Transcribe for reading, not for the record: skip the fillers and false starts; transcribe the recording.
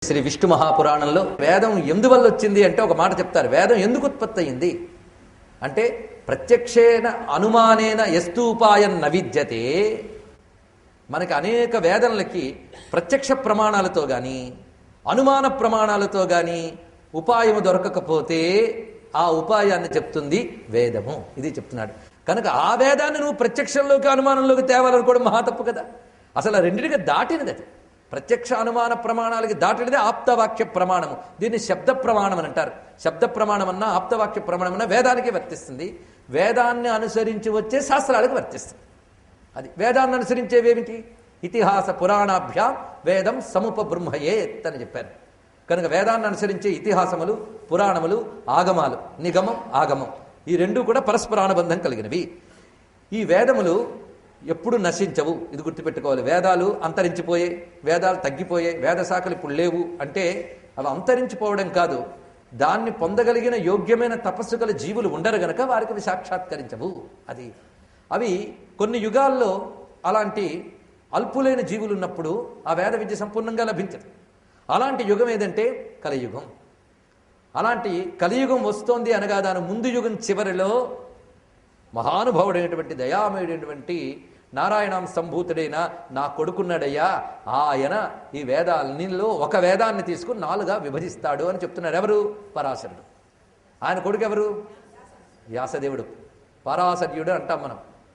శ్రీ విష్ణు మహాపురాణంలో వేదం ఎందువల్ల వచ్చింది అంటే ఒక మాట చెప్తారు. వేదం ఎందుకు ఉత్పత్తి అయింది అంటే ప్రత్యక్షేన అనుమానేన యస్తూపాయం నవిద్యతే. మనకి అనేక వేదనలకి ప్రత్యక్ష ప్రమాణాలతో కానీ అనుమాన ప్రమాణాలతో కానీ ఉపాయము దొరకకపోతే ఆ ఉపాయాన్ని చెప్తుంది వేదము. ఇది చెప్తున్నాడు. కనుక ఆ వేదాన్ని నువ్వు ప్రత్యక్షంలోకి అనుమానంలోకి తేవాలనుకోవడం మహా తప్పు కదా. అసలు ఆ రెండింటికి దాటినది అది. ప్రత్యక్ష అనుమాన ప్రమాణాలకి దాటినదే ఆప్తవాక్య ప్రమాణము. దీన్ని శబ్ద ప్రమాణం అని అంటారు. శబ్ద ప్రమాణం అన్నా ఆప్తవాక్య ప్రమాణం అన్నా వేదానికి వర్తిస్తుంది. వేదాన్ని అనుసరించి వచ్చే శాస్త్రాలకు వర్తిస్తుంది. అది వేదాన్ని అనుసరించేవేమిటి? ఇతిహాస పురాణాభ్యాం వేదం సముపబృంహయేత్ అని చెప్పారు. కనుక వేదాన్ని అనుసరించే ఇతిహాసములు, పురాణములు, ఆగమాలు, నిగమం, ఆగమం ఈ రెండూ కూడా పరస్పరానుబంధం కలిగినవి. ఈ వేదములు ఎప్పుడు నశించవు. ఇది గుర్తుపెట్టుకోవాలి. వేదాలు అంతరించిపోయే, వేదాలు తగ్గిపోయే, వేద శాఖలు ఇప్పుడు లేవు అంటే అవి అంతరించిపోవడం కాదు, దాన్ని పొందగలిగిన యోగ్యమైన తపస్సు గల జీవులు ఉండరు గనక వారికి అవి సాక్షాత్కరించవు. అది అవి కొన్ని యుగాల్లో అలాంటి అల్పులైన జీవులు ఉన్నప్పుడు ఆ వేద విద్య సంపూర్ణంగా లభించదు. అలాంటి యుగం ఏదంటే కలియుగం. అలాంటి కలియుగం వస్తోంది అనగా దాని ముందు యుగం చివరిలో మహానుభావుడైనటువంటి దయామయుడైనటువంటి నారాయణం సంభూతుడైన నా కొడుకున్నాడయ్యా, ఆయన ఈ వేదాలనిలో ఒక వేదాన్ని తీసుకుని 4గా విభజిస్తాడు అని చెప్తున్నారు. ఎవరు? పరాశరుడు. ఆయన కొడుకు ఎవరు? వ్యాసదేవుడు. పరాశర్యుడు అంటాం మనం.